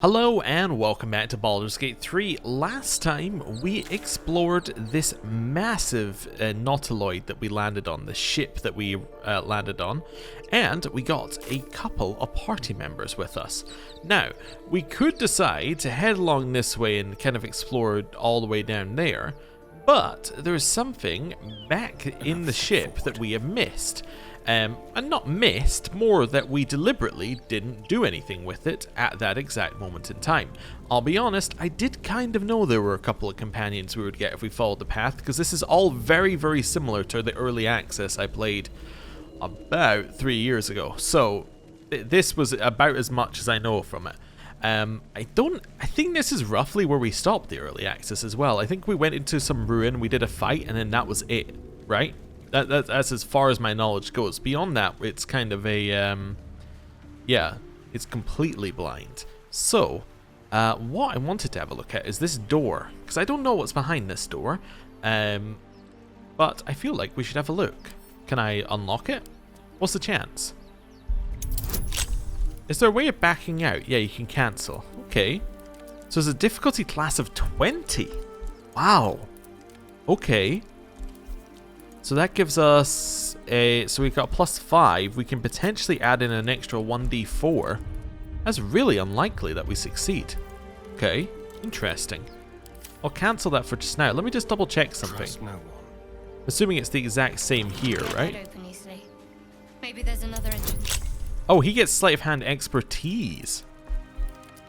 Hello and welcome back to Baldur's Gate 3. Last time we explored this massive nautiloid that we landed on, the ship that we landed on, and we got a couple of party members with us. Now, we could decide to head along this way and kind of explore all the way down there, but there's something back in the ship that we have missed. And not missed, more that we deliberately didn't do anything with it at that exact moment in time. I'll be honest, I did kind of know there were a couple of companions we would get if we followed the path, because this is all very, very similar to the early access I played about 3 years ago. So this was about as much as I know from it. I think this is roughly where we stopped the early access as well. I think we went into some ruin, we did a fight, and then that was it, right? That's as far as my knowledge goes. Beyond that, it's kind of a, yeah, it's completely blind. So, what I wanted to have a look at is this door, because I don't know what's behind this door, but I feel like we should have a look. Can I unlock it? What's the chance? Is there a way of backing out? Yeah, you can cancel. Okay. So there's a difficulty class of 20. Wow. Okay. So that gives us a, so we've got +5, we can potentially add in an extra 1d4. That's really unlikely that we succeed. Okay, interesting. I'll cancel that for just now. Let me just double check something. No Assuming it's the exact same here, right? Open easily. Maybe there's another entrance. Oh, he gets sleight of hand expertise.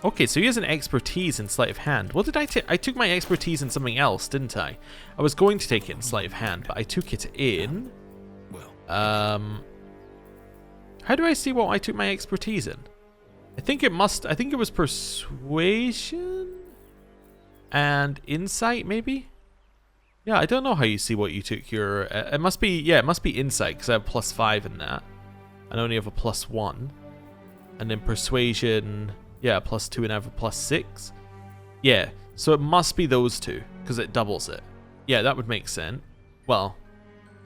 Okay, so he has an expertise in sleight of hand. What did I take? I took my expertise in something else, didn't I? I was going to take it in sleight of hand, but I took it in... How do I see what I took my expertise in? I think it was persuasion and insight, maybe? Yeah, I don't know how you see what you took your... it must be insight, because I have +5 in that. I only have a +1. And then persuasion... Yeah, +2 and I have a +6. Yeah, so it must be those two, because it doubles it. Yeah, that would make sense. Well,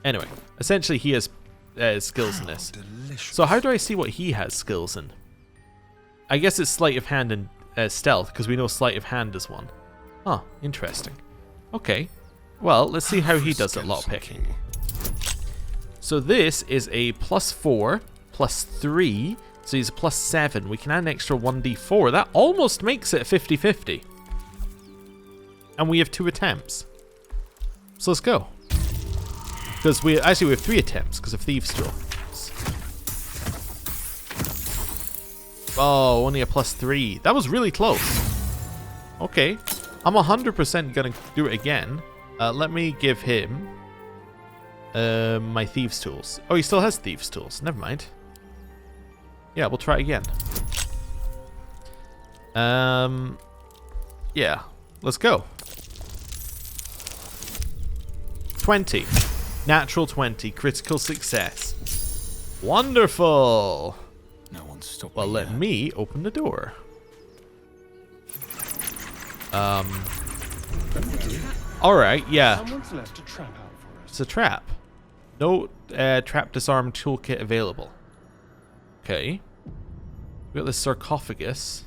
anyway, essentially he has skills in this. Delicious. So how do I see what he has skills in? I guess it's sleight of hand and stealth, because we know sleight of hand is one. Huh, interesting. Okay, well, let's see how he does at lockpicking. So this is a +4, +3, so he's a +7. We can add an extra 1d4. That almost makes it 50-50. And we have 2 attempts. So let's go. Because we have 3 attempts because of Thieves' Tools. Oh, only a +3. That was really close. Okay. I'm 100% going to do it again. Let me give him my Thieves' Tools. Oh, he still has Thieves' Tools. Never mind. Yeah, we'll try again. Yeah, let's go. 20. Natural 20. Critical success. Wonderful. No one's stopping. Well, let me open the door. Alright, yeah. Someone's left a trap out for us. It's a trap. No trap disarm toolkit available. Okay. We got this sarcophagus.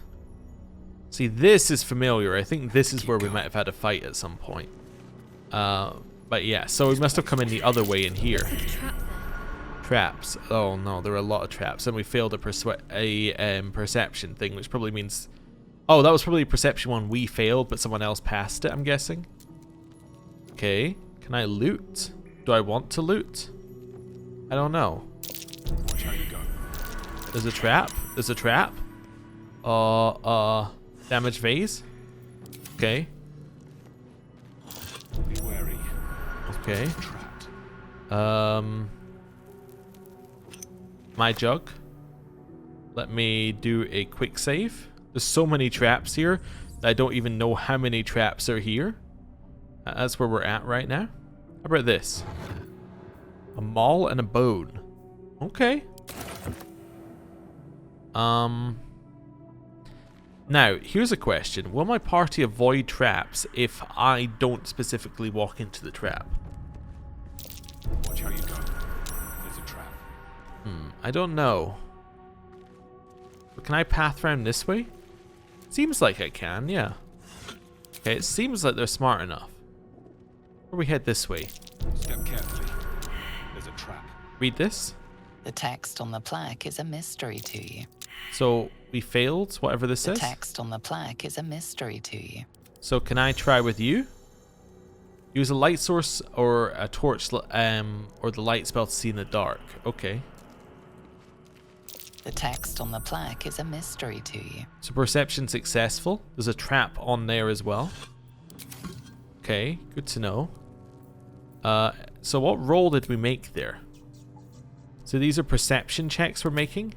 See, this is familiar. I think this is where we might have had a fight at some point. But yeah, so we must have come in the other way in here. Traps. Oh no, there are a lot of traps. And we failed a perception thing, which probably means... Oh, that was probably a perception one we failed, but someone else passed it, I'm guessing. Okay. Can I loot? Do I want to loot? I don't know. Watch how you go. There's a trap. There's a trap. Damage vase. Okay. Be wary. Okay. Trapped. My jug. Let me do a quick save. There's so many traps here that I don't even know how many traps are here. That's where we're at right now. How about this? A maul and a bone. Okay. Now, here's a question. Will my party avoid traps if I don't specifically walk into the trap? Watch how you go. There's a trap. I don't know. But can I path around this way? Seems like I can, yeah. Okay, it seems like they're smart enough. Or we head this way. Step carefully. There's a trap. Read this. The text on the plaque is a mystery to you. So we failed, whatever this The is. text on the plaque is a mystery to you. So can I try with you? Use a light source or a torch, or the light spell to see in the dark. Okay. The text on the plaque is a mystery to you. So perception successful. There's a trap on there as well. Okay, good to know. So what roll did we make there? So these are perception checks we're making?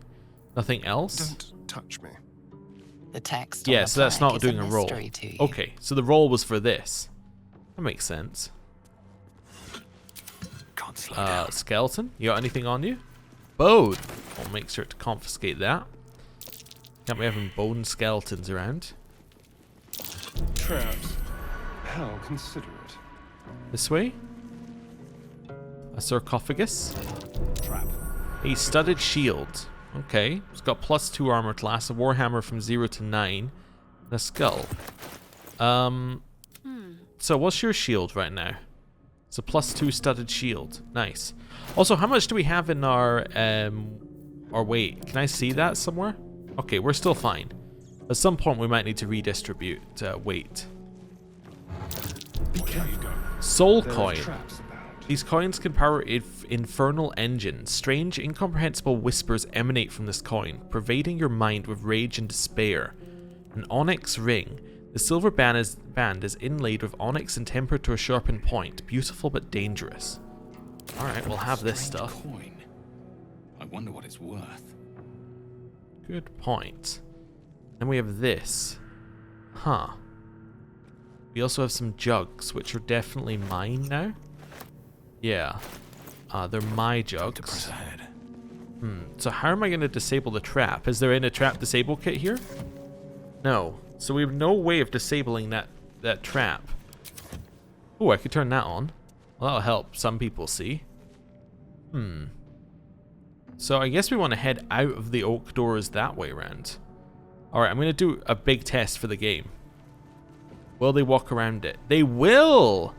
Nothing else? Don't touch me. The text on Yeah, the so that's plaque not is doing a roll. mystery to you. Okay, so the roll was for this. That makes sense. Can't slow down. Skeleton, you got anything on you? Bone. I'll make sure to confiscate that. Can't be having bone skeletons around. Traps. How considerate. This way. A sarcophagus. Trap. A studded shield. Okay. It's got +2 armor class, a warhammer from 0 to 9, and a skull. So what's your shield right now? It's a +2 studded shield. Nice. Also, how much do we have in our weight? Can I see that somewhere? Okay, we're still fine. At some point, we might need to redistribute weight. Watch how you go. Soul There are coin. traps about. These coins can power infernal engines. Strange, incomprehensible whispers emanate from this coin, pervading your mind with rage and despair. An onyx ring. The silver band is inlaid with onyx and tempered to a sharpened point. Beautiful but dangerous. Alright, we'll have this Strange stuff. Coin. I wonder what it's worth. Good point. Then we have this. Huh. We also have some jugs, which are definitely mine now. Yeah. They're my To jugs. press ahead. So how am I going to disable the trap? Is there a trap disable kit here? No. So we have no way of disabling that trap. Oh, I could turn that on. Well, that'll help some people see. So I guess we want to head out of the oak doors that way around. Alright, I'm going to do a big test for the game. Will they walk around it? They will!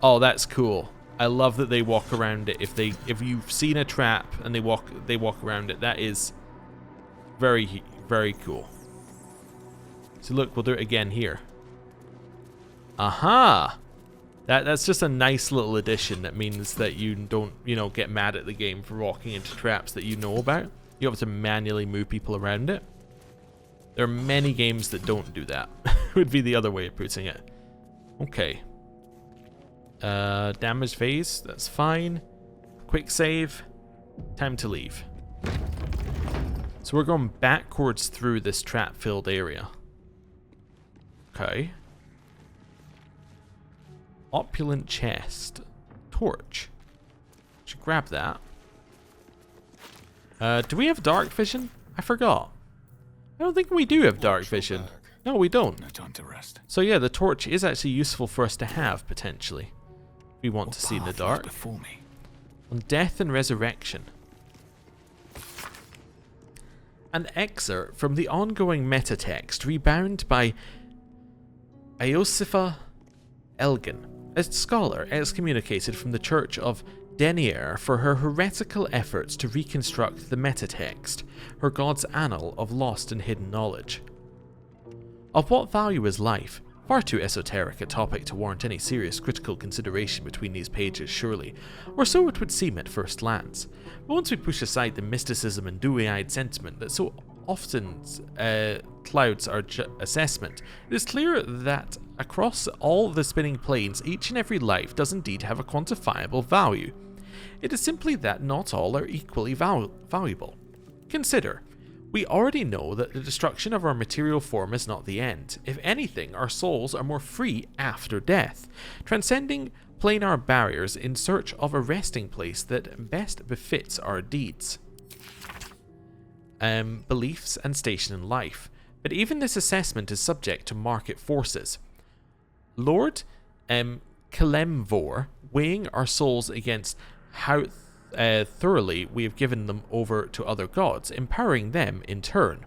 Oh, that's cool. I love that they walk around it. If you've seen a trap and they walk around it, that is very, very cool. So look, we'll do it again here. Aha! That's just a nice little addition that means that you don't, get mad at the game for walking into traps that you know about. You have to manually move people around it. There are many games that don't do that. Would be the other way of putting it. Okay. Damage phase, that's fine. Quick save. Time to leave. So we're going backwards through this trap-filled area. Okay. Opulent chest. Torch. Should grab that. Do we have dark vision? I forgot. I don't think we do have dark vision. No, we don't. No time to rest. So yeah, the torch is actually useful for us to have, potentially. If we want to see in the Path lies dark. before me. On death and resurrection. An excerpt from the ongoing metatext rebound by Iosifa Elgin, a scholar excommunicated from the Church of Denier for her heretical efforts to reconstruct the metatext, her god's annal of lost and hidden knowledge. Of what value is life? Far too esoteric a topic to warrant any serious critical consideration between these pages, surely, or so it would seem at first glance. But once we push aside the mysticism and dewy-eyed sentiment that so often clouds our assessment, it is clear that across all the spinning planes, each and every life does indeed have a quantifiable value. It is simply that not all are equally valuable. Consider. We already know that the destruction of our material form is not the end. If anything, our souls are more free after death, transcending planar barriers in search of a resting place that best befits our deeds, beliefs, and station in life. But even this assessment is subject to market forces. Lord Kalemvor, weighing our souls against how thoroughly we have given them over to other gods, empowering them in turn.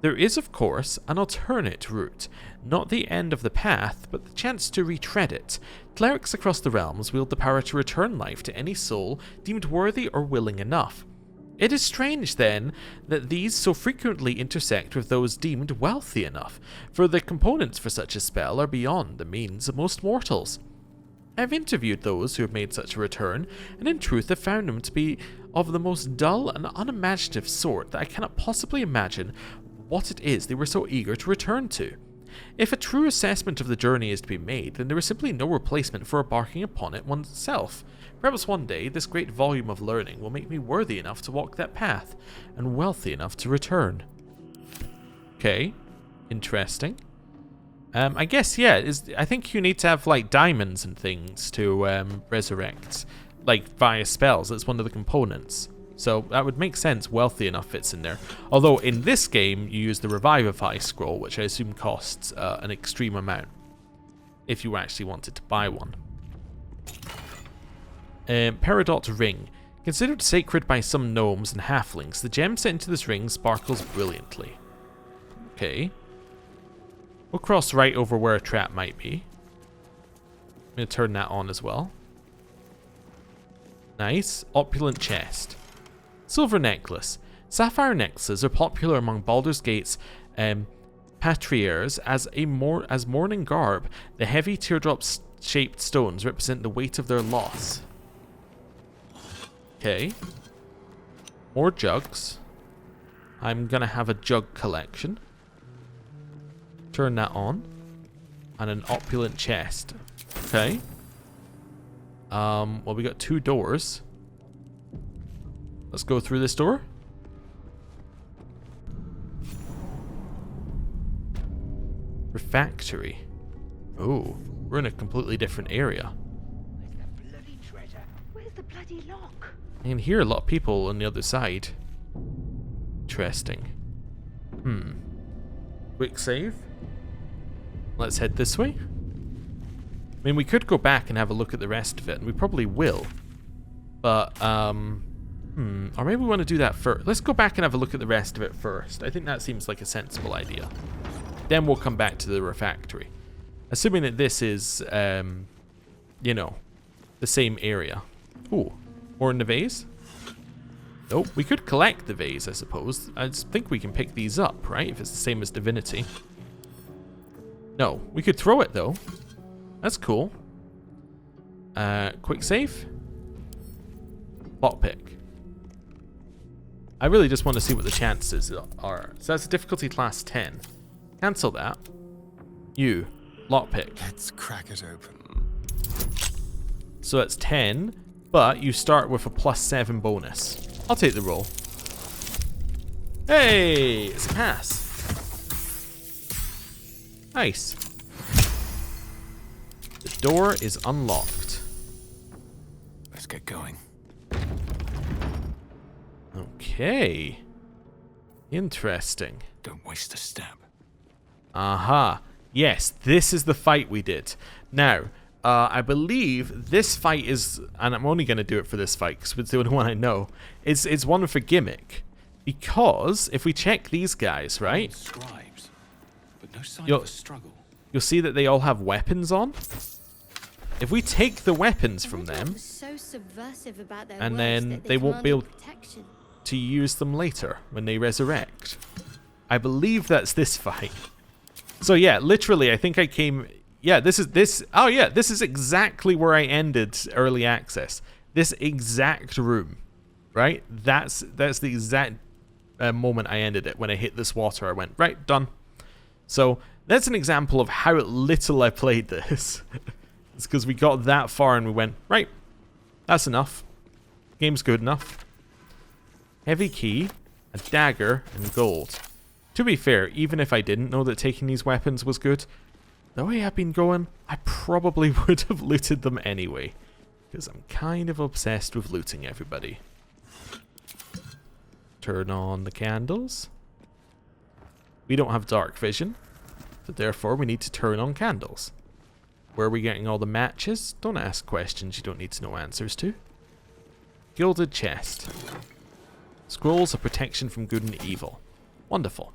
There is, of course, an alternate route. Not the end of the path, but the chance to retread it. Clerics across the realms wield the power to return life to any soul deemed worthy or willing enough. It is strange, then, that these so frequently intersect with those deemed wealthy enough, for the components for such a spell are beyond the means of most mortals. I have interviewed those who have made such a return, and in truth have found them to be of the most dull and unimaginative sort that I cannot possibly imagine what it is they were so eager to return to. If a true assessment of the journey is to be made, then there is simply no replacement for embarking upon it oneself. Perhaps one day this great volume of learning will make me worthy enough to walk that path, and wealthy enough to return. Okay, interesting. I guess, yeah, I think you need to have, like, diamonds and things to resurrect, like, via spells. It's one of the components. So that would make sense, wealthy enough fits in there. Although in this game, you use the Revivify scroll, which I assume costs an extreme amount, if you actually wanted to buy one. Peridot Ring. Considered sacred by some gnomes and halflings, the gem set into this ring sparkles brilliantly. Okay. We'll cross right over where a trap might be. I'm going to turn that on as well. Nice. Opulent chest. Silver necklace. Sapphire necklaces are popular among Baldur's Gate's patriarchs as mourning garb. The heavy teardrop-shaped stones represent the weight of their loss. Okay. More jugs. I'm going to have a jug collection. Turn that on. And an opulent chest. Okay. Well, we got 2 doors. Let's go through this door. Refactory. Oh, we're in a completely different area. Where's the bloody lock? I can hear a lot of people on the other side. Interesting. Quick save. Let's head this way. I mean, we could go back and have a look at the rest of it, and we probably will. But, or maybe we want to do that first. Let's go back and have a look at the rest of it first. I think that seems like a sensible idea. Then we'll come back to the refactory. Assuming that this is, you know, the same area. Ooh, more in the vase? Nope, we could collect the vase, I suppose. I think we can pick these up, right? If it's the same as Divinity. No, we could throw it, though. That's cool. Quick save. Lockpick. I really just want to see what the chances are. So that's a difficulty class 10. Cancel that. You. Lockpick. Let's crack it open. So that's 10, but you start with a +7 bonus. I'll take the roll. Hey! It's a pass. Nice. The door is unlocked. Let's get going. Okay. Interesting. Don't waste a step. Aha. Yes, this is the fight we did. Now, I believe this fight is, and I'm only going to do it for this fight because it's the only one I know, it's one for gimmick. Because if we check these guys, right? Scribes, but no sign of a struggle. You'll see that they all have weapons on. If we take the weapons from them, So subversive about their and words then that they won't be able commanded protection. to use them later when they resurrect. I believe that's this fight. So yeah, literally, I think I came. Yeah, this is. Oh yeah, this is exactly where I ended early access. This exact room, right? That's the exact moment I ended it when I hit this water. I went right, done. So that's an example of how little I played this. It's because we got that far and we went right. That's enough. Game's good enough. Heavy key, a dagger, and gold. To be fair, even if I didn't know that taking these weapons was good, the way I've been going, I probably would have looted them anyway. Because I'm kind of obsessed with looting everybody. Turn on the candles. We don't have dark vision, so therefore we need to turn on candles. Where are we getting all the matches? Don't ask questions you don't need to know answers to. Gilded chest. Scrolls of protection from good and evil. Wonderful.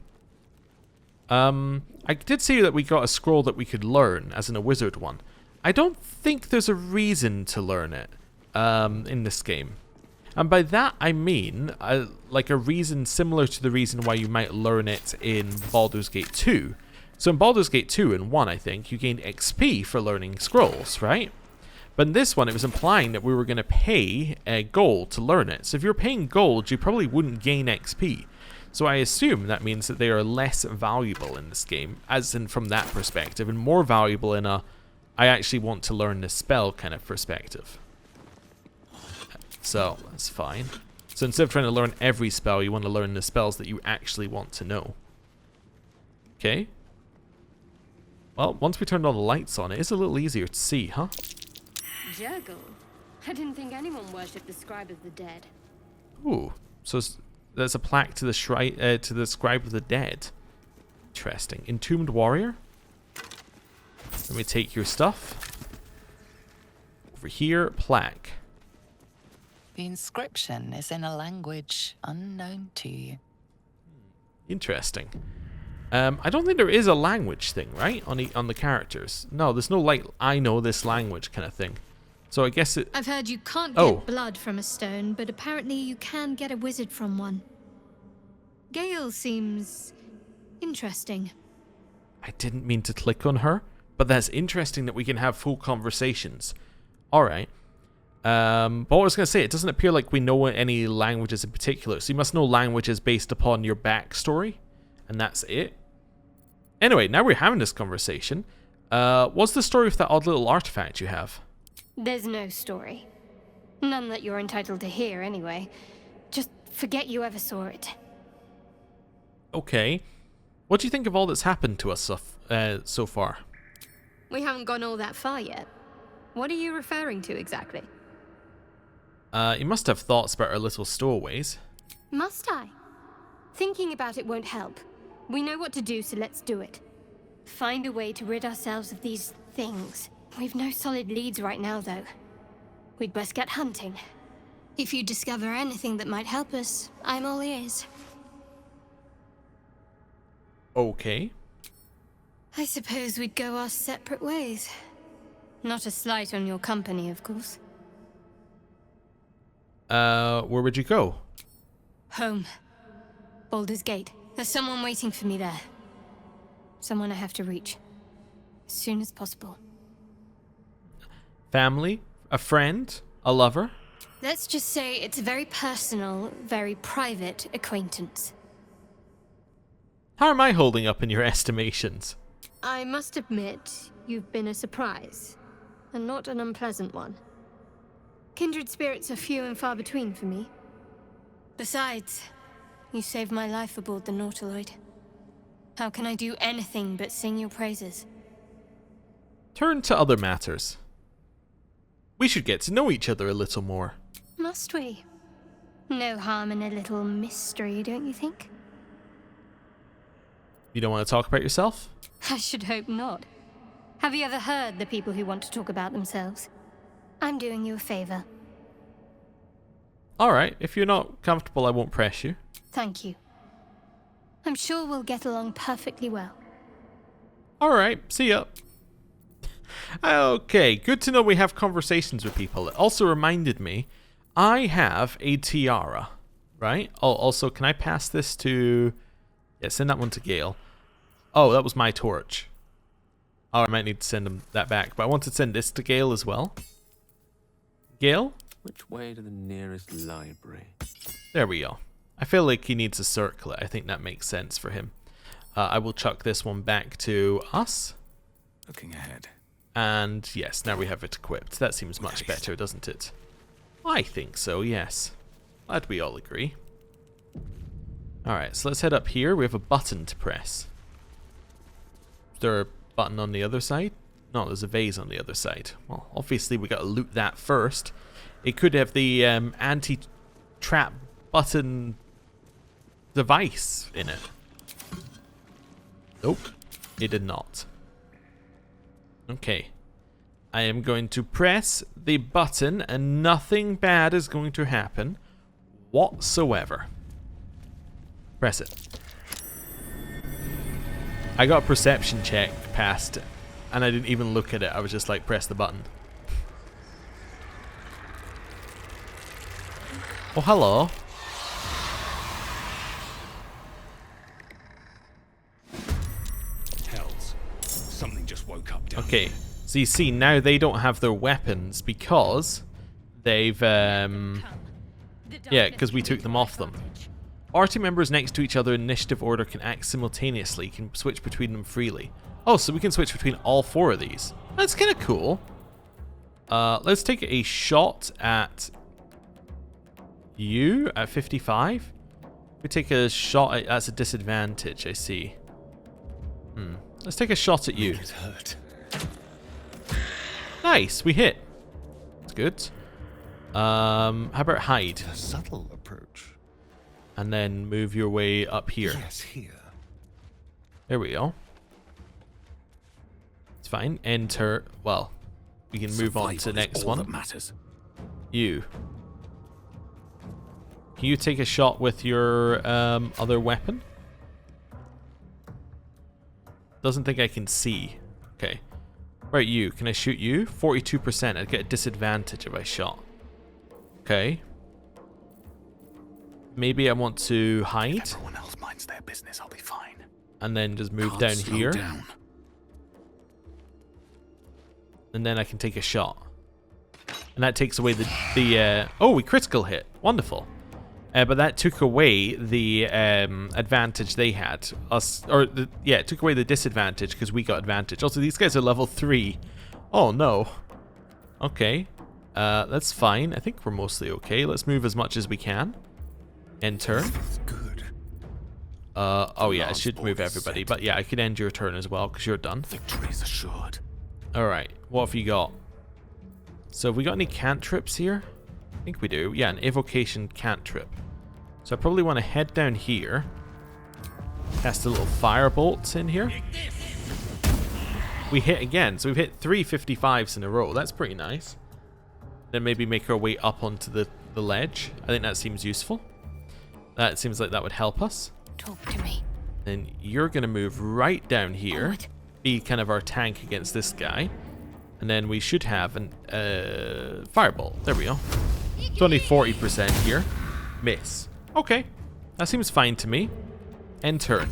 I did see that we got a scroll that we could learn, as in a wizard one. I don't think there's a reason to learn it in this game. And by that I mean like a reason similar to the reason why you might learn it in Baldur's Gate 2. So in Baldur's Gate 2 and 1, I think, you gained XP for learning scrolls, right? But in this one, it was implying that we were going to pay gold to learn it. So if you're paying gold, you probably wouldn't gain XP. So I assume that means that they are less valuable in this game, as in from that perspective, and more valuable in a I actually want to learn this spell kind of perspective. So that's fine. So instead of trying to learn every spell, you want to learn the spells that you actually want to know. Okay. Well, once we turned all the lights on, it is a little easier to see, huh? Jurgle? I didn't think anyone worshipped the Scribe of the Dead. Ooh, so there's a plaque to the Scribe of the Dead. Interesting. Entombed Warrior. Let me take your stuff. Over here, plaque. The inscription is in a language unknown to you. Interesting. I don't think there is a language thing, right? On the characters. No, there's no like I know this language kind of thing. So I guess it. I've heard you can't get blood from a stone, but apparently you can get a wizard from one. Gale seems interesting. I didn't mean to click on her, but that's interesting that we can have full conversations. All right. But what I was going to say, it doesn't appear like we know any languages in particular. So you must know languages based upon your backstory, and that's it. Anyway, now we're having this conversation. What's the story of that odd little artifact you have? There's no story. None that you're entitled to hear, anyway. Just forget you ever saw it. Okay. What do you think of all that's happened to us so far? We haven't gone all that far yet. What are you referring to exactly? You must have thoughts about our little stowaways. Must I? Thinking about it won't help. We know what to do, so let's do it. Find a way to rid ourselves of these things. We've no solid leads right now, though. We'd best get hunting. If you discover anything that might help us, I'm all ears. Okay. I suppose we'd go our separate ways. Not a slight on your company, of course. Where would you go? Home. Baldur's Gate. There's someone waiting for me there. Someone I have to reach. As soon as possible. Family? A friend? A lover? Let's just say it's a very personal, very private acquaintance. How am I holding up in your estimations? I must admit, you've been a surprise. And not an unpleasant one. Kindred spirits are few and far between for me. Besides, you saved my life aboard the Nautiloid. How can I do anything but sing your praises? Turn to other matters. We should get to know each other a little more. Must we? No harm in a little mystery, don't you think? You don't want to talk about yourself? I should hope not. Have you ever heard the people who want to talk about themselves? I'm doing you a favor. Alright, if you're not comfortable, I won't press you. Thank you. I'm sure we'll get along perfectly well. Alright, see ya. Okay, good to know we have conversations with people. It also reminded me, I have a tiara, right? Oh, also, can I pass this to... Yeah, send that one to Gale. Oh, that was my torch. Oh, I might need to send him that back, but I want to send this to Gale as well. Gale? Which way to the nearest library? There we go. I feel like he needs a circlet. I think that makes sense for him. I will chuck this one back to us. Looking ahead. And yes, now we have it equipped. That seems much better, doesn't it? I think so, yes. Glad we all agree. Alright, so let's head up here. We have a button to press. Is there a button on the other side? No, there's a vase on the other side. Well, obviously we gotta loot that first. It could have the anti-trap button device in it. Nope, it did not. Okay. I am going to press the button and nothing bad is going to happen whatsoever. Press it. I got a perception check passed, and I didn't even look at it. I was just like, press the button. Oh, hello. Hells. Something just woke up down Okay, here. so you see, now they don't have their weapons because they've, yeah, because we took them off them. Party members next to each other in initiative order can act simultaneously, can switch between them freely. Oh, so we can switch between all 4 of these. That's kind of cool. Let's take a shot at you at 55. We take a shot at, that's a disadvantage, I see. Let's take a shot at you. It hurt. Nice, we hit. That's good. How about hide? A subtle approach. And then move your way up here. Yes, here. There we go. It's fine. Enter. Well, we can move on to the next one. That matters. You. Can you take a shot with your other weapon? Doesn't think I can see. Okay. Right, you. Can I shoot you? 42%. I'd get a disadvantage if I shot. Okay. Maybe I want to hide. If everyone else minds their business, I'll be fine. And then just move Can't down slow here. down. And then I can take a shot. And that takes away the oh, we critical hit. Wonderful. But that took away the advantage they had. It took away the disadvantage because we got advantage. Also, these guys are level 3. Oh, no. Okay. That's fine. I think we're mostly okay. Let's move as much as we can. Enter. That's good. Oh, yeah, I Last should move ball is everybody. set. But yeah, I could end your turn as well because you're done. Victory's assured. Alright, what have you got? So have we got any cantrips here? I think we do. Yeah, an evocation cantrip. So I probably want to head down here. Cast a little firebolt in here. We hit again, so we've hit 3 55s in a row. That's pretty nice. Then maybe make our way up onto the ledge. I think that seems useful. That seems like that would help us. Talk to me. Then you're going to move right down here. Forward. Be kind of our tank against this guy. And then we should have an fireball. There we go. It's only 40% here. Miss. Okay. That seems fine to me. End turn.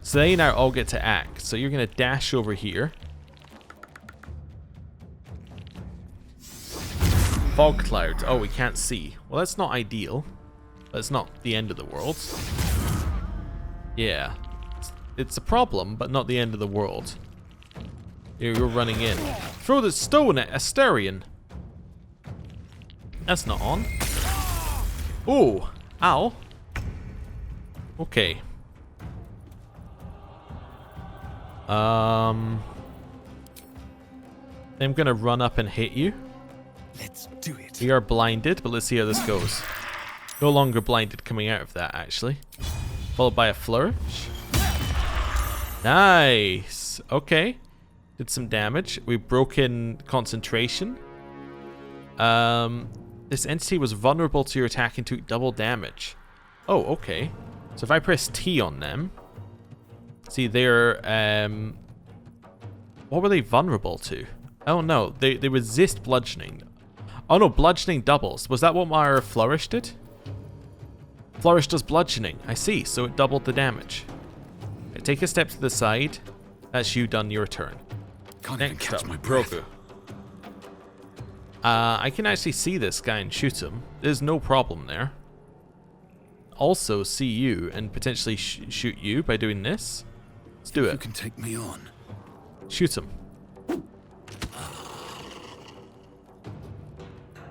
So they now all get to act. So you're going to dash over here. Fog cloud. Oh, we can't see. Well, that's not ideal. But it's not the end of the world. Yeah. It's a problem, but not the end of the world. You're running in. Throw the stone at Asterion. That's not on. Oh, ow. Okay. I'm gonna run up and hit you. Let's do it. We are blinded, but let's see how this goes. No longer blinded coming out of that, actually. Followed by a flourish. Nice. Okay. Did some damage. We broke in concentration. This entity was vulnerable to your attack and took double damage. Oh, okay. So if I press T on them, see they're what were they vulnerable to? Oh no, they resist bludgeoning. Oh no, bludgeoning doubles. Was that what my flourish did? Flourish does bludgeoning. I see. So it doubled the damage. Okay, take a step to the side. That's you done your turn. Can't even Next catch up, my breath. Grogu. I can actually see this guy and shoot him. There's no problem there. Also see you and potentially shoot you by doing this. Let's do You it. can take me on. Shoot him.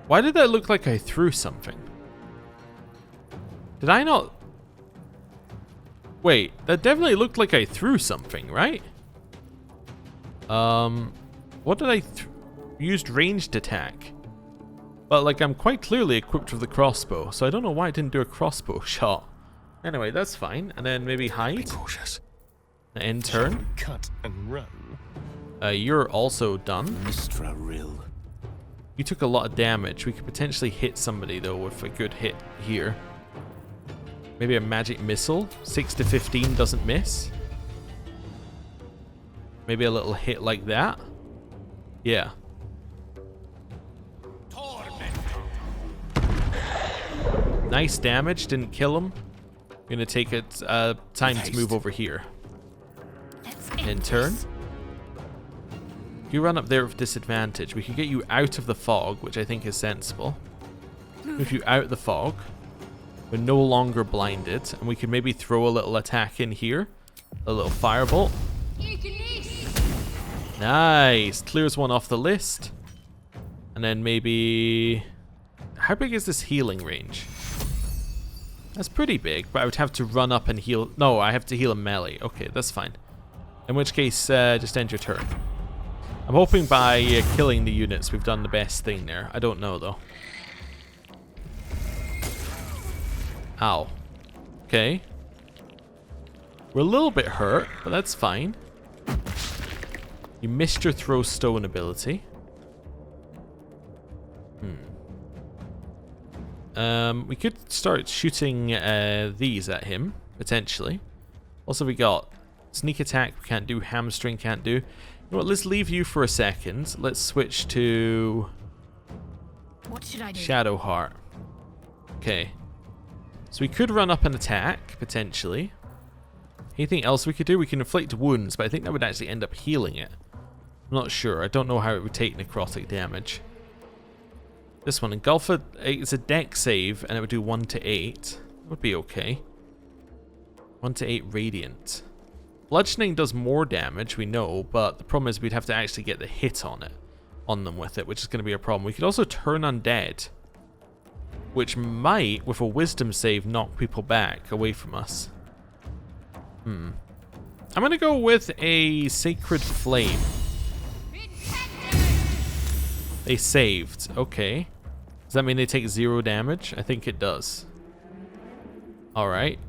Why did that look like I threw something? Did I not? Wait, that definitely looked like I threw something, right? What did I used ranged attack? But like I'm quite clearly equipped with the crossbow, so I don't know why I didn't do a crossbow shot. Anyway, that's fine. And then maybe Be hide. cautious. End turn. Cut and run. You're also done. Mistra Rill. You took a lot of damage. We could potentially hit somebody though with a good hit here. Maybe a magic missile. 6 to 15 doesn't miss. Maybe a little hit like that. Yeah. Nice damage. Didn't kill him. Gonna take it time to move over here. In turn. You run up there with disadvantage. We could get you out of the fog, which I think is sensible. Move you out of the fog. We're no longer blinded, and we could maybe throw a little attack in here. A little firebolt. Nice. Clears one off the list. And then maybe... How big is this healing range? That's pretty big, but I would have to run up and heal... No, I have to heal a melee. Okay, that's fine. In which case, just end your turn. I'm hoping by killing the units we've done the best thing there. I don't know, though. Ow. Okay. We're a little bit hurt, but that's fine. You missed your throw stone ability. We could start shooting these at him, potentially. Also, we got sneak attack, we can't do, hamstring can't do. You know what, let's leave you for a second. Let's switch to... What should I do? Shadow Heart. Okay. So we could run up and attack, potentially. Anything else we could do? We can inflict wounds, but I think that would actually end up healing it. I'm not sure. I don't know how it would take necrotic damage. This one, Engulf it. It's a deck save, and it would do 1 to 8. Would be okay. 1 to 8 radiant. Bludgeoning does more damage, we know, but the problem is we'd have to actually get the hit on them with it, which is going to be a problem. We could also turn undead, which might, with a wisdom save, knock people back away from us. I'm going to go with a Sacred Flame. They saved. Okay. Does that mean they take 0 damage? I think it does. Alright.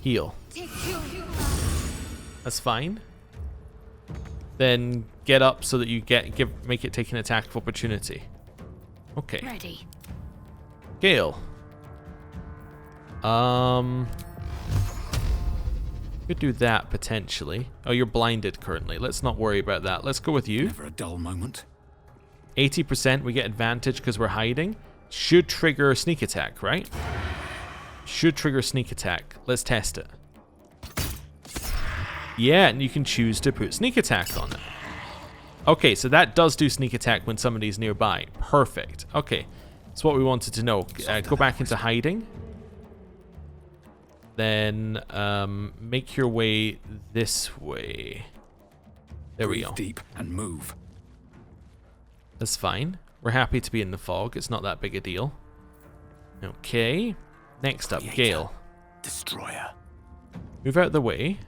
Heal. That's fine. Then get up so that you make it take an attack of opportunity. Okay. Ready. Gale. Could do that potentially. Oh, you're blinded currently. Let's not worry about that. Let's go with you. Never a dull moment. 80%, we get advantage because we're hiding. Should trigger sneak attack, right? Should trigger sneak attack. Let's test it. Yeah, and you can choose to put sneak attack on it. Okay, so that does do sneak attack when somebody's nearby. Perfect. Okay, that's what we wanted to know. Go back into hiding. Then make your way this way. There we go. Deep and move. That's fine. We're happy to be in the fog. It's not that big a deal. Okay. Next up, Gale. Destroyer. Move out of the way.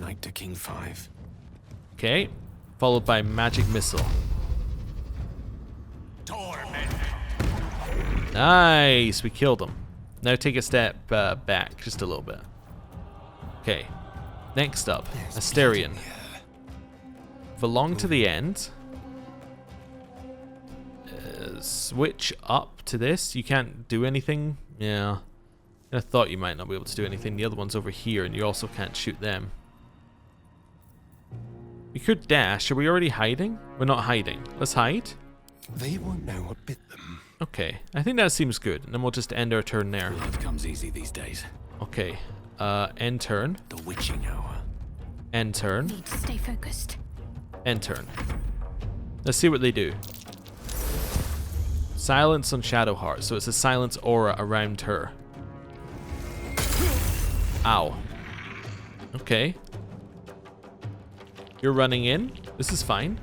Knight to King 5. Okay. Followed by Magic Missile. Nice. We killed him. Now take a step back just a little bit. Okay. Next up, Asterion. Belong to the end. Switch up to this. You can't do anything. Yeah. I thought you might not be able to do anything. The other one's over here, and you also can't shoot them. We could dash. Are we already hiding? We're not hiding. Let's hide. They won't know what bit them. Okay. I think that seems good. And then we'll just end our turn there. Life comes easy these days. Okay. End turn. The witching hour. End turn. Need to stay focused. End turn. Let's see what they do. Silence on Shadowheart. So it's a silence aura around her. Ow. Okay. You're running in. This is fine.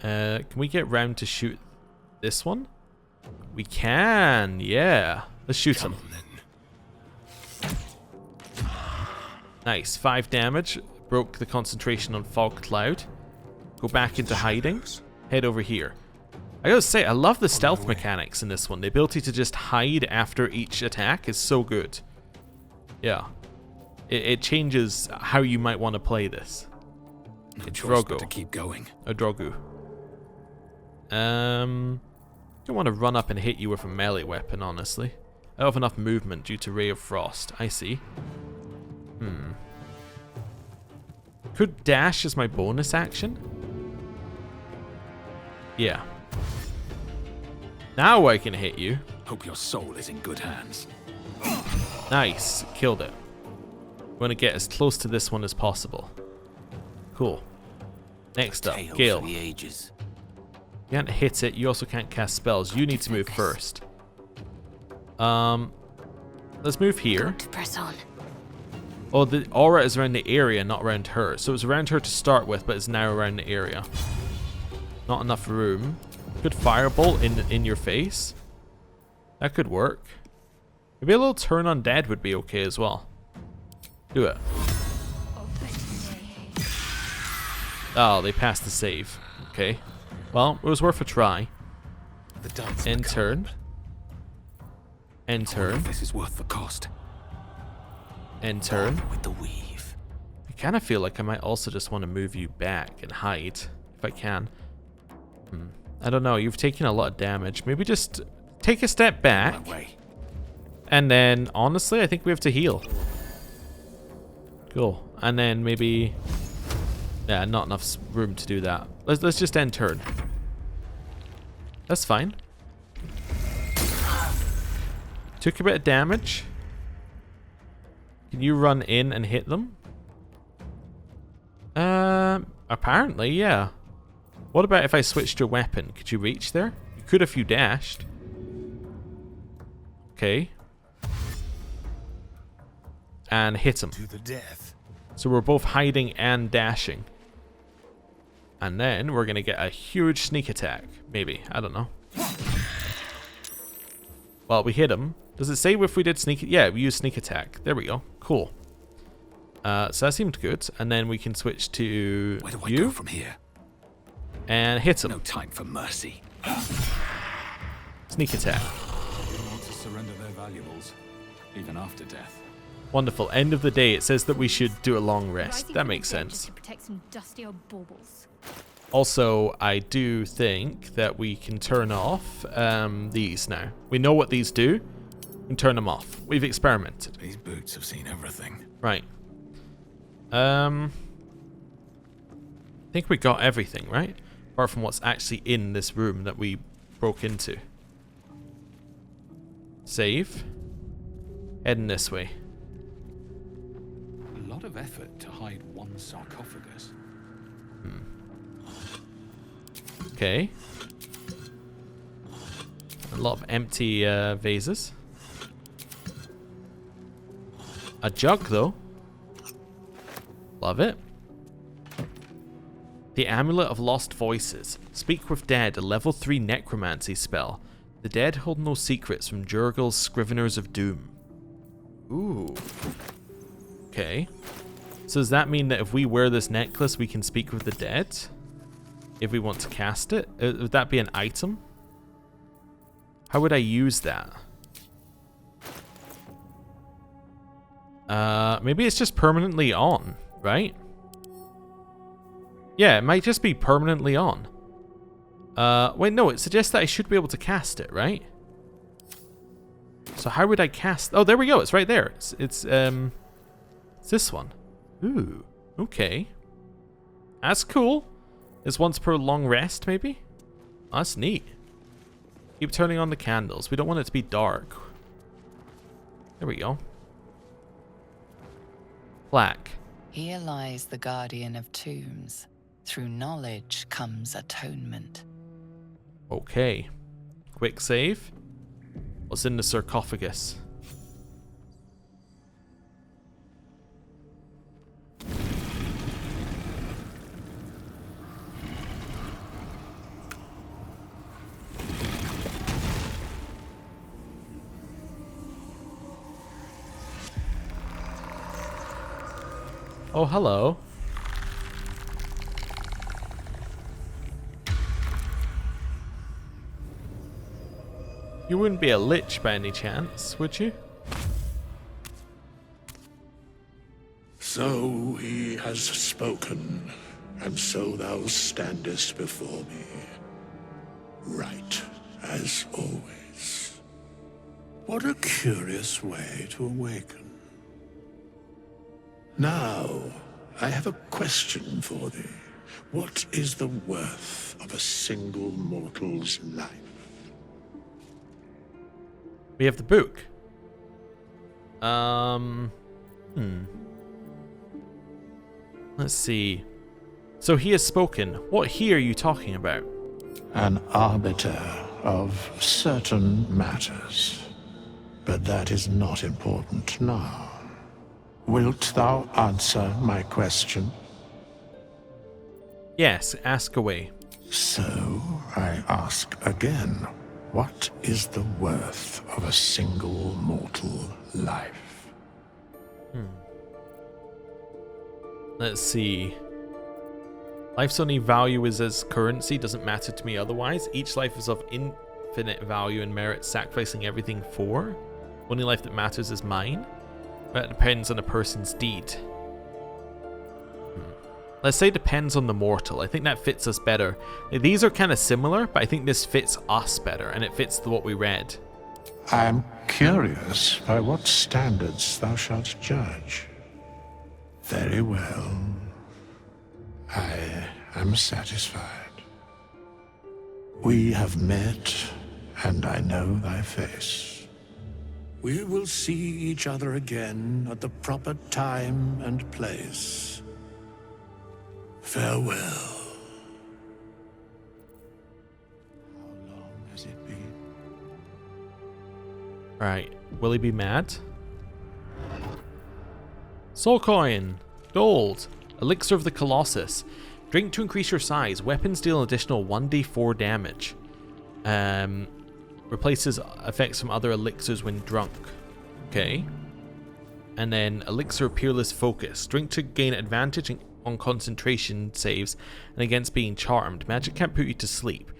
Can we get round to shoot this one? We can, yeah. Let's shoot him. Nice, 5 damage. Broke the concentration on Fog Cloud. Go back into hiding. Head over here. I gotta say, I love the stealth mechanics in this one. The ability to just hide after each attack is so good. Yeah. It changes how you might want to play this. It's Drogo. To keep going. Oh, Drogu. Don't want to run up and hit you with a melee weapon, honestly. I don't have enough movement due to Ray of Frost. I see. Could dash as my bonus action? Yeah. Now I can hit you. Hope your soul is in good hands. Nice. Killed it. Want to get as close to this one as possible. Cool. Next up, Gale. For the ages. You can't hit it. You also can't cast spells. You need to move first. Let's move here. To press on. Oh, the aura is around the area, not around her. So it's around her to start with, but it's now around the area. Not enough room. Good firebolt in your face. That could work. Maybe a little turn undead would be okay as well. Do it. Oh, they passed the save. Okay. Well, it was worth a try. End turn. End turn. This is worth the cost. End turn. With the weave. I kind of feel like I might also just want to move you back and hide if I can. I don't know. You've taken a lot of damage. Maybe just take a step back. And then, honestly, I think we have to heal. Cool. And then maybe... Yeah, not enough room to do that. Let's just end turn. That's fine. Took a bit of damage. Can you run in and hit them? Apparently, yeah. What about if I switched your weapon? Could you reach there? You could if you dashed. Okay. And hit him. To the death. So we're both hiding and dashing. And then we're going to get a huge sneak attack. Maybe. I don't know. Well, we hit him. Does it say if we did sneak... Yeah, we used sneak attack. There we go. Cool. So that seemed good. And then we can switch to Where do I go from here? And hit him. No time for mercy. Sneak attack. They want to surrender their valuables, even after death. Wonderful. End of the day. It says that we should do a long rest. Rising That from makes the dead sense. to protect some dusty old baubles. Also, I do think that we can turn off these now. We know what these do. We can turn them off. We've experimented. These boots have seen everything. Right. I think we got everything, right? Apart from what's actually in this room that we broke into. Save. Heading this way. A lot of effort to hide one sarcophagus. Okay. A lot of empty vases. A jug, though. Love it. The Amulet of Lost Voices. Speak with Dead, a level 3 necromancy spell. The dead hold no secrets from Jurgel's Scriveners of Doom. Ooh. Okay. So does that mean that if we wear this necklace, we can speak with the dead? If we want to cast it? Would that be an item? How would I use that? Maybe it's just permanently on, right? Yeah, it might just be permanently on. Wait, no, it suggests that I should be able to cast it, right? So how would I cast... Oh, there we go. It's right there. It's this one. Ooh, okay. That's cool. It's once per long rest, maybe? Oh, that's neat. Keep turning on the candles. We don't want it to be dark. There we go. Black. Here lies the guardian of tombs. Through knowledge comes atonement. Okay. Quick save. What's in the sarcophagus? Oh, hello. You wouldn't be a lich by any chance, would you? So he has spoken, and so thou standest before me, right as always. What a curious way to awaken. Now, I have a question for thee. What is the worth of a single mortal's life? We have the book. Let's see. So he has spoken. What he are you talking about? An arbiter of certain matters. But that is not important now. Wilt thou answer my question? Yes, ask away. So, I ask again, what is the worth of a single mortal life? Let's see. Life's only value is as currency, doesn't matter to me otherwise. Each life is of infinite value and merit sacrificing everything for. Only life that matters is mine. That depends on a person's deed. Let's say depends on the mortal. I think that fits us better. These are kind of similar, but I think this fits us better, and it fits what we read. I am curious by what standards thou shalt judge. Very well. I am satisfied. We have met, and I know thy face. We will see each other again at the proper time and place. Farewell. How long has it been? Right, will he be mad? Soul coin, gold, elixir of the Colossus. Drink to increase your size. Weapons deal an additional 1d4 damage. Replaces effects from other elixirs when drunk. Okay. And then elixir of peerless focus. Drink to gain advantage on concentration saves and against being charmed. Magic can't put you to sleep.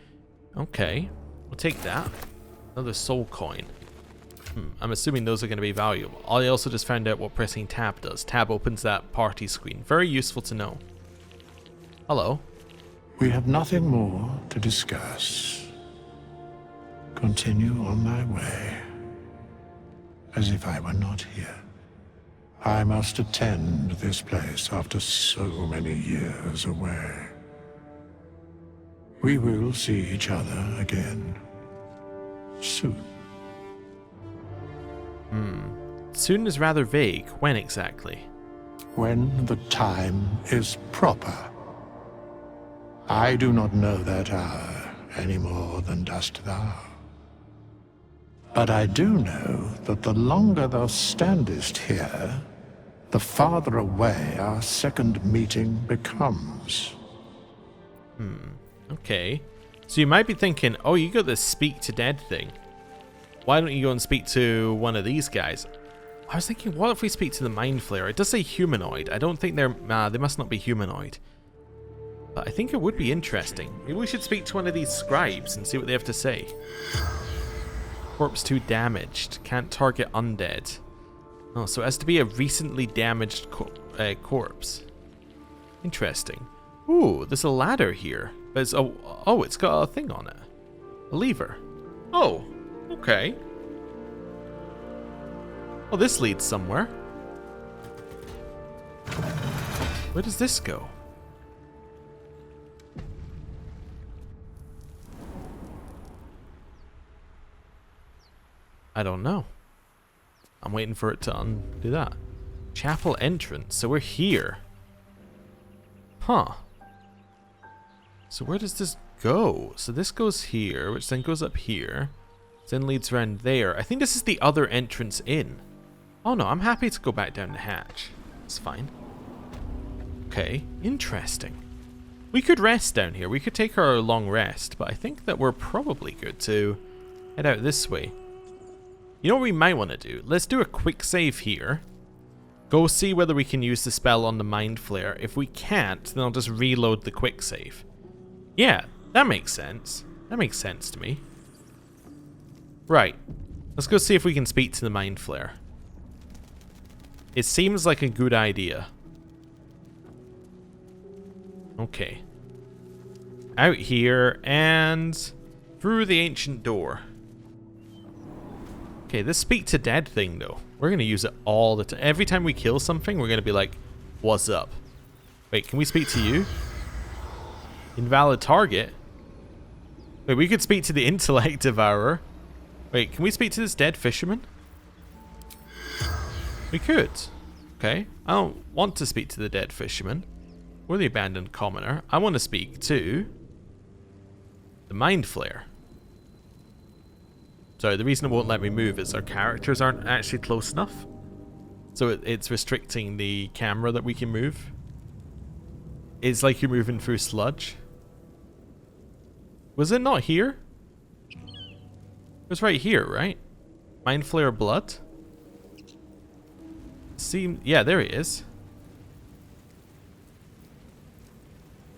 Okay, we'll take that. Another soul coin. I'm assuming those are going to be valuable. I also just found out what pressing tab does. Tab opens that party screen. Very useful to know. Hello. We have nothing more to discuss. Continue on thy way, as if I were not here. I must attend this place after so many years away. We will see each other again soon. Soon is rather vague. When exactly? When the time is proper. I do not know that hour any more than dost thou. But I do know that the longer thou standest here, the farther away our second meeting becomes. Okay. So you might be thinking, oh, you got this speak to dead thing. Why don't you go and speak to one of these guys? I was thinking, what if we speak to the Mind Flayer? It does say humanoid. I don't think they must not be humanoid. But I think it would be interesting. Maybe we should speak to one of these scribes and see what they have to say. Corpse too damaged. Can't target undead. Oh, so it has to be a recently damaged corpse. Interesting. Ooh, there's a ladder here. But it's, oh, it's got a thing on it. A lever. Oh, okay. Well, this leads somewhere. Where does this go? I don't know. I'm waiting for it to undo that. Chapel entrance. So we're here. Huh. So where does this go? So this goes here, which then goes up here. Then leads around there. I think this is the other entrance in. Oh no, I'm happy to go back down the hatch. It's fine. Okay, interesting. We could rest down here. We could take our long rest, but I think that we're probably good to head out this way. You know what we might want to do? Let's do a quick save here. Go see whether we can use the spell on the Mind Flayer. If we can't, then I'll just reload the quick save. Yeah, that makes sense. That makes sense to me. Right. Let's go see if we can speak to the Mind Flayer. It seems like a good idea. Okay. Out here and through the ancient door. Okay, this speak to dead thing though. We're gonna use it all the time. Every time we kill something, we're gonna be like, what's up? Wait, can we speak to you? Invalid target? Wait, we could speak to the intellect devourer. Wait, can we speak to this dead fisherman? We could. Okay, I don't want to speak to the dead fisherman or the abandoned commoner. I want to speak to the Mind Flayer. Sorry, the reason it won't let me move is our characters aren't actually close enough. So it's restricting the camera that we can move. It's like you're moving through sludge. Was it not here? It was right here, right? Mind Flayer blood? Yeah, there he is.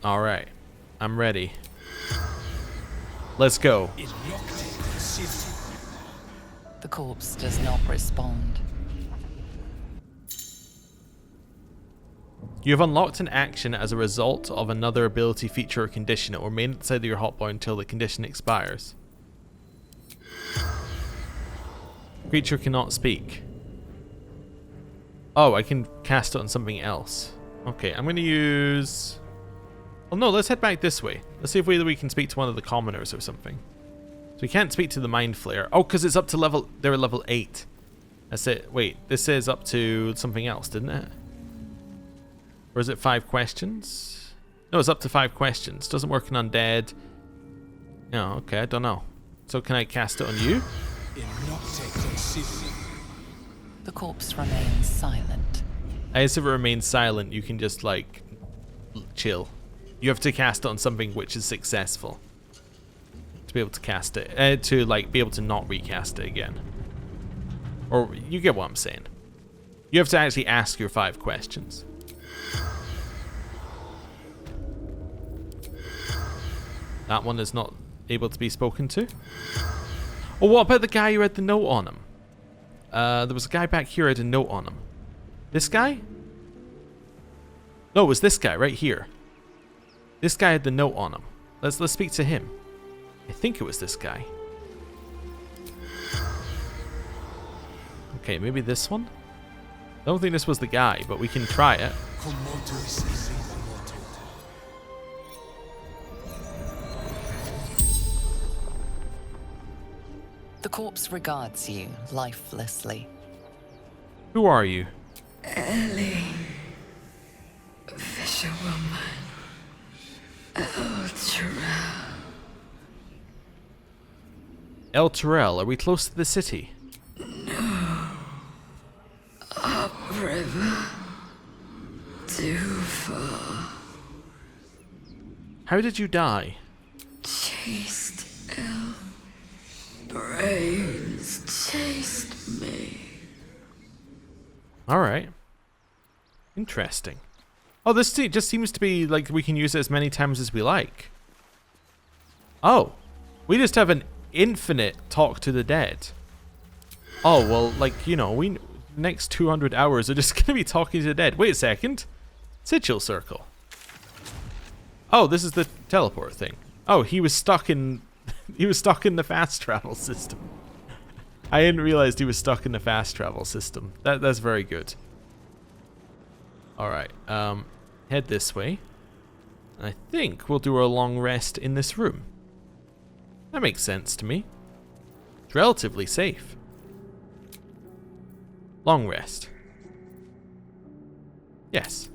Alright. I'm ready. Let's go. The corpse does not respond. You have unlocked an action as a result of another ability, feature, or condition. It will remain inside of your hotbar until the condition expires. Creature cannot speak. Oh, I can cast it on something else. Okay, I'm going to use... Well, no, let's head back this way. Let's see if we can speak to one of the commoners or something. So we can't speak to the Mind Flayer. Oh, because it's up to level... They're level 8. That's it. Wait, this says up to something else, didn't it? Or is it 5 questions? No, it's up to 5 questions. Doesn't work in undead. No, okay, I don't know. So can I cast it on you? The corpse remains silent. As if it remains silent, you can just, like, chill. You have to cast it on something which is successful to be able to cast it. To, like, be able to not recast it again. Or, you get what I'm saying. You have to actually ask your 5 questions. That one is not able to be spoken to. Oh, what about the guy who had the note on him? There was a guy back here who had a note on him. This guy? No, it was this guy right here. This guy had the note on him. Let's speak to him. I think it was this guy. Okay, maybe this one? I don't think this was the guy, but we can try it. The corpse regards you lifelessly. Who are you? Ellie, fisherwoman, El Terrell, are we close to the city? upriver, too far, How did you die? chased ill, brains chased me. Alright. Interesting. Oh, this just seems to be like we can use it as many times as we like. Oh. We just have an infinite talk to the dead. Oh, well, like, you know, we next 200 hours are just going to be talking to the dead. Wait a second. Sigil circle. Oh, this is the teleport thing. Oh, he was stuck in the fast travel system. I hadn't realized he was stuck in the fast travel system. That's very good. Alright, head this way. I think we'll do our long rest in this room. That makes sense to me. It's relatively safe. Long rest. Yes.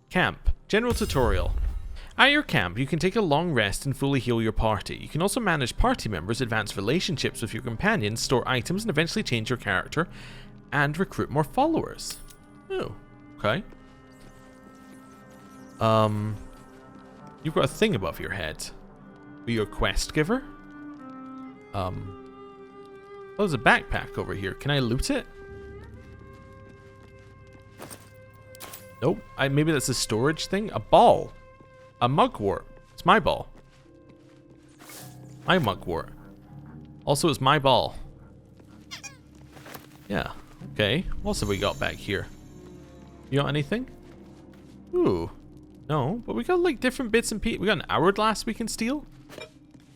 Camp. General tutorial. At your camp, you can take a long rest and fully heal your party. You can also manage party members, advance relationships with your companions, store items, and eventually change your character and recruit more followers. Oh, okay. You've got a thing above your head. Are you a quest giver? Oh, there's a backpack over here. Can I loot it? Nope. Maybe that's a storage thing? A ball. A mugwort. It's my ball. My mugwort. Also, it's my ball. Yeah. Okay. What else have we got back here? You got anything? Ooh. No, but we got like different bits and pieces. We got an hourglass we can steal.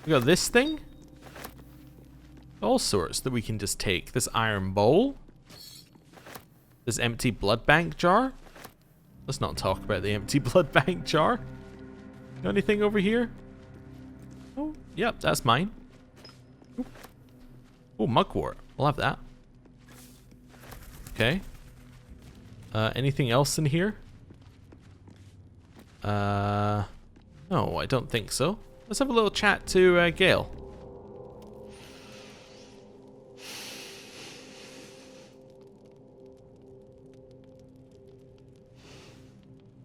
We got this thing. All sorts that we can just take. This iron bowl. This empty blood bank jar. Let's not talk about the empty blood bank jar. Got anything over here? Oh, yep, that's mine. Oh, mugwort. We'll have that. Okay. Anything else in here? No, I don't think so. Let's have a little chat to Gale.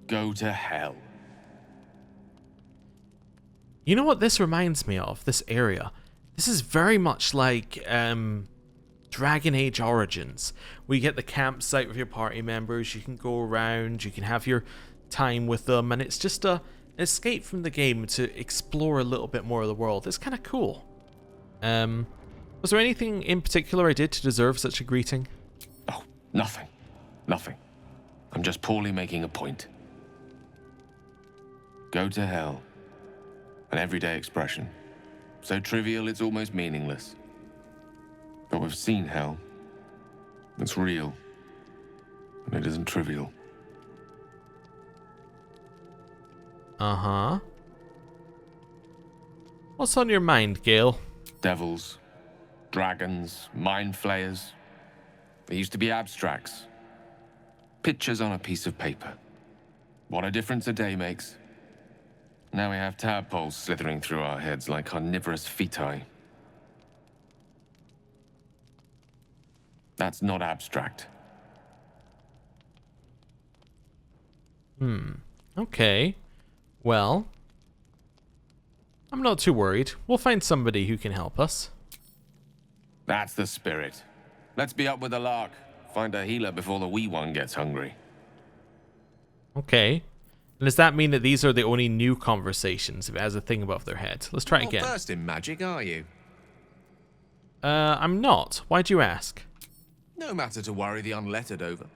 Go to hell. You know what this reminds me of, this area? This is very much like Dragon Age Origins. We get the campsite with your party members, you can go around, you can have your time with them, and it's just an escape from the game to explore a little bit more of the world. It's kind of cool. Was there anything in particular I did to deserve such a greeting? Oh, nothing. Nothing. I'm just poorly making a point. Go to hell. An everyday expression. So trivial it's almost meaningless. But we've seen hell. It's real. And it isn't trivial. Uh-huh. What's on your mind, Gale? Devils, dragons, mind flayers. They used to be abstracts. Pictures on a piece of paper. What a difference a day makes. Now we have tadpoles slithering through our heads like carnivorous feti. That's not abstract. Okay. Well, I'm not too worried. We'll find somebody who can help us. That's the spirit. Let's be up with the lark. Find a healer before the wee one gets hungry. Okay. And does that mean that these are the only new conversations if it has a thing above their head? Let's try it again. Not versed in magic, are you? I'm not. Why'd you ask? No matter to worry the unlettered over.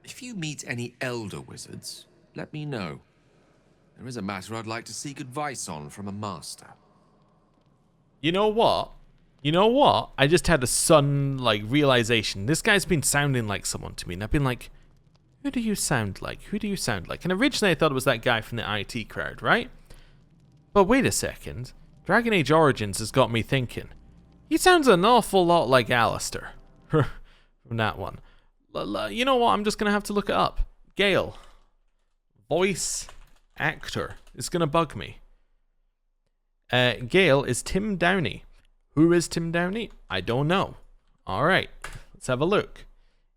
If you meet any elder wizards, let me know. There is a matter I'd like to seek advice on from a master. You know what? You know what? I just had a sudden, realization. This guy's been sounding like someone to me, and I've been like, who do you sound like? Who do you sound like? And originally I thought it was that guy from the IT crowd, right? But wait a second. Dragon Age Origins has got me thinking. He sounds an awful lot like Alistair. From that one. You know what? I'm just going to have to look it up. Gale. Voice actor. It's going to bug me. Gale is Tim Downey. Who is Tim Downey? I don't know. Alright. Let's have a look.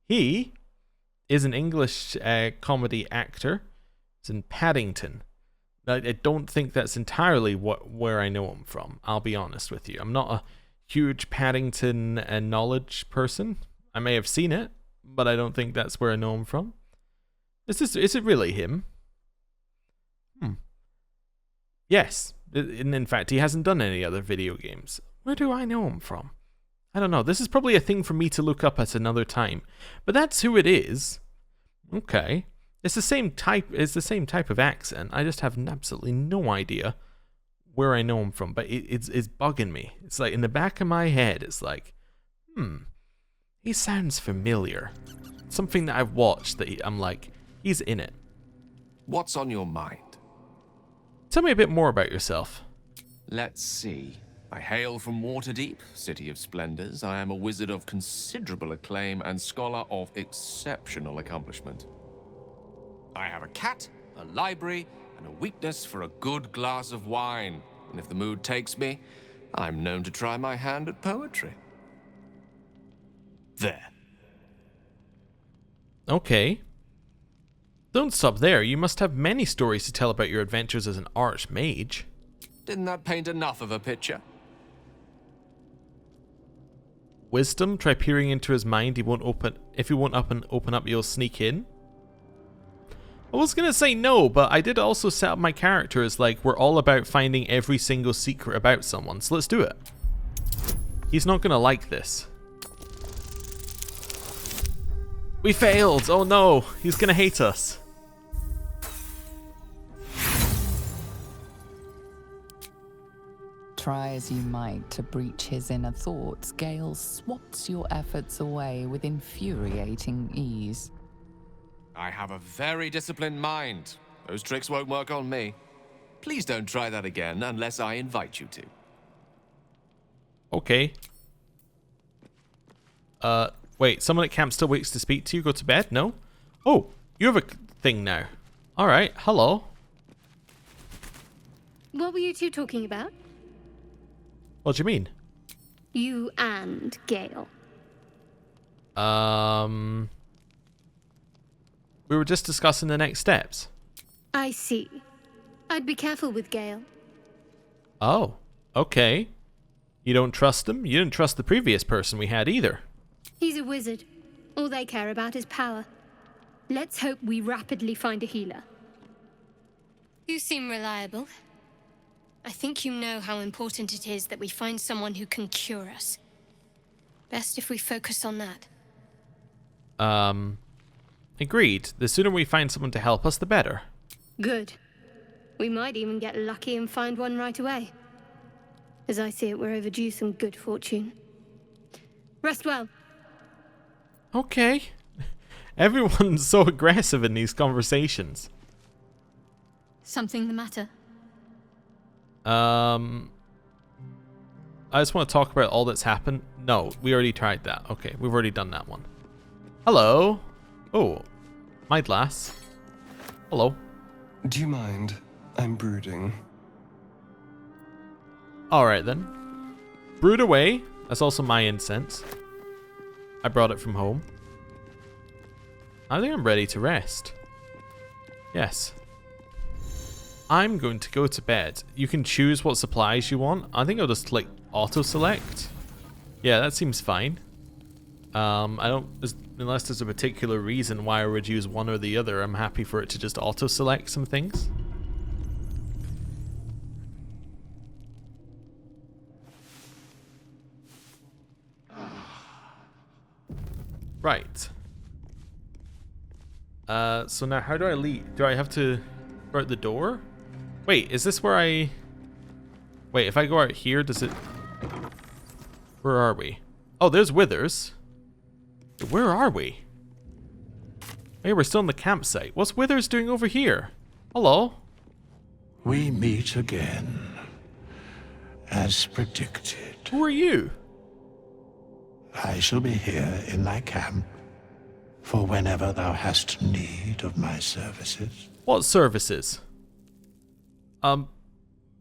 He is an English comedy actor. He's in Paddington. I don't think that's entirely where I know him from. I'll be honest with you. I'm not a huge Paddington knowledge person. I may have seen it, but I don't think that's where I know him from. Is it really him? Yes. In fact, he hasn't done any other video games. Where do I know him from? I don't know. This is probably a thing for me to look up at another time. But that's who it is. Okay. It's the same type of accent. I just have absolutely no idea where I know him from. But it's bugging me. It's like in the back of my head, it's like, he sounds familiar. Something that I've watched that I'm like, he's in it. What's on your mind? Tell me a bit more about yourself. Let's see. I hail from Waterdeep, city of splendors. I am a wizard of considerable acclaim and scholar of exceptional accomplishment. I have a cat, a library, and a weakness for a good glass of wine. And if the mood takes me, I'm known to try my hand at poetry. There. Okay. Don't stop there. You must have many stories to tell about your adventures as an archmage. Didn't that paint enough of a picture? Wisdom, try peering into his mind. If he won't open up, you'll sneak in. I was gonna say no, but I did also set up my character as we're all about finding every single secret about someone, so let's do it. He's not gonna like this. We failed! Oh no, he's gonna hate us. Try as you might to breach his inner thoughts, Gale swats your efforts away with infuriating ease. I have a very disciplined mind. Those tricks won't work on me. Please don't try that again unless I invite you to. Okay. Wait, someone at camp still waits to speak to you? Go to bed? No? Oh, you have a thing now. Alright, hello. What were you two talking about? What do you mean? You and Gale. We were just discussing the next steps. I see. I'd be careful with Gale. Oh, okay. You don't trust him? You didn't trust the previous person we had either. He's a wizard. All they care about is power. Let's hope we rapidly find a healer. You seem reliable. I think you know how important it is that we find someone who can cure us. Best if we focus on that. Agreed. The sooner we find someone to help us, the better. Good. We might even get lucky and find one right away. As I see it, we're overdue some good fortune. Rest well. Okay. Everyone's so aggressive in these conversations. Something the matter? I just want to talk about all that's happened. No, we already tried that. Okay, we've already done that one. Hello. Oh, my glass. Hello. Do you mind? I'm brooding. Alright then. Brewed away. That's also my incense. I brought it from home. I think I'm ready to rest. Yes. I'm going to go to bed. You can choose what supplies you want. I think I'll just click auto select. Yeah, that seems fine. Unless there's a particular reason why I would use one or the other, I'm happy for it to just auto select some things. Right. So now how do I leave? Do I have to go out the door? Wait, is this where I... Wait, if I go out here, does it... Where are we? Oh, there's Withers. Where are we? Hey, we're still in the campsite. What's Withers doing over here? Hello? We meet again, as predicted. Who are you? I shall be here in thy camp, for whenever thou hast need of my services. What services?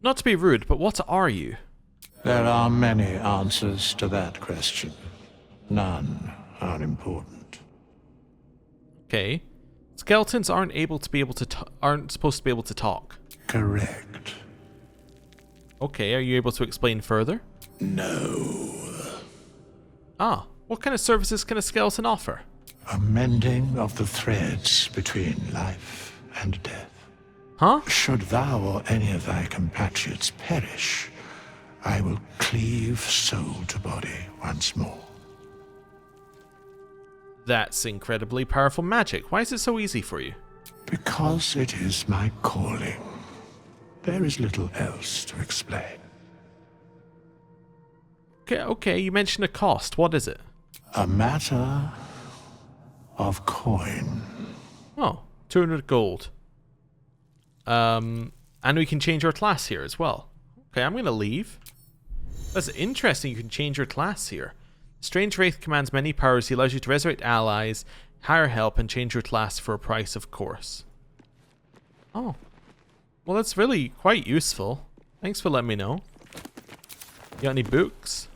Not to be rude, but what are you? There are many answers to that question. None are important. Okay. Skeletons aren't supposed to be able to talk. Correct. Okay, are you able to explain further? No. Ah, what kind of services can a skeleton offer? A mending of the threads between life and death. Huh? Should thou or any of thy compatriots perish, I will cleave soul to body once more. That's incredibly powerful magic. Why is it so easy for you? Because it is my calling. There is little else to explain. Okay, you mentioned a cost. What is it? A matter of coin. Oh, 200 gold. And we can change our class here as well. Okay, I'm going to leave. That's interesting, you can change your class here. Strange Wraith commands many powers. He allows you to resurrect allies, hire help, and change your class for a price, of course. Oh. Well, that's really quite useful. Thanks for letting me know. You got any books?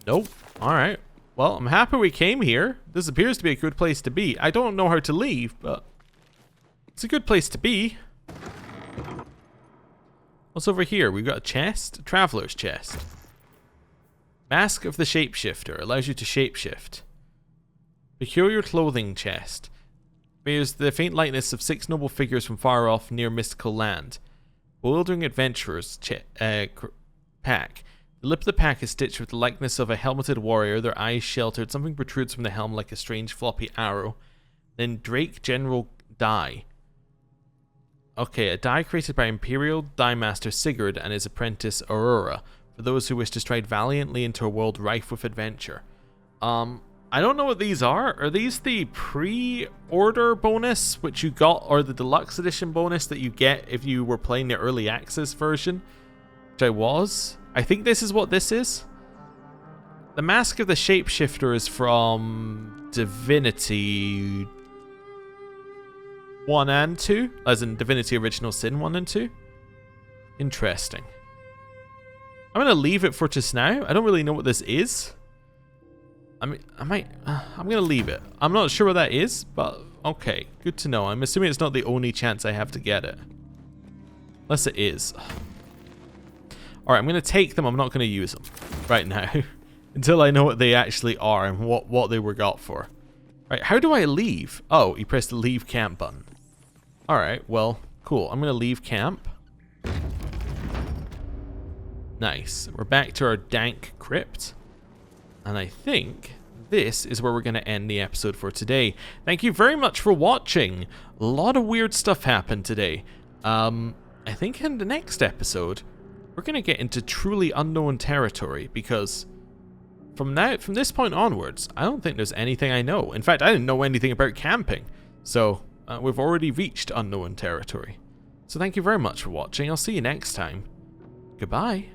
Nope. Alright. Well, I'm happy we came here. This appears to be a good place to be. I don't know how to leave, but it's a good place to be. What's over here? We've got a chest. A traveler's chest. Mask of the Shapeshifter. Allows you to shapeshift. Peculiar clothing chest. Bears the faint likeness of 6 noble figures from far off near mystical land. Bewildering adventurers pack. The lip of the pack is stitched with the likeness of a helmeted warrior, their eyes sheltered. Something protrudes from the helm like a strange floppy arrow. Then Drake General Die. Okay, a die created by Imperial Die Master Sigurd and his apprentice Aurora, for those who wish to stride valiantly into a world rife with adventure. I don't know what these are. Are these the pre-order bonus, which you got, or the deluxe edition bonus that you get if you were playing the early access version? Which I was. I think this is what this is. The Mask of the Shapeshifter is from Divinity 1 and 2, as in Divinity Original Sin 1 and 2. Interesting. I'm going to leave it for just now. I don't really know what this is. I mean, I'm going to leave it. I'm not sure what that is, but okay. Good to know. I'm assuming it's not the only chance I have to get it. Unless it is. Alright, I'm going to take them. I'm not going to use them right now. Until I know what they actually are and what they were got for. Right, how do I leave? Oh, you press the leave camp button. Alright, well, cool. I'm going to leave camp. Nice. We're back to our dank crypt. And I think this is where we're going to end the episode for today. Thank you very much for watching. A lot of weird stuff happened today. I think in the next episode, we're going to get into truly unknown territory because from this point onwards, I don't think there's anything I know. In fact, I didn't know anything about camping. So we've already reached unknown territory. So thank you very much for watching. I'll see you next time. Goodbye.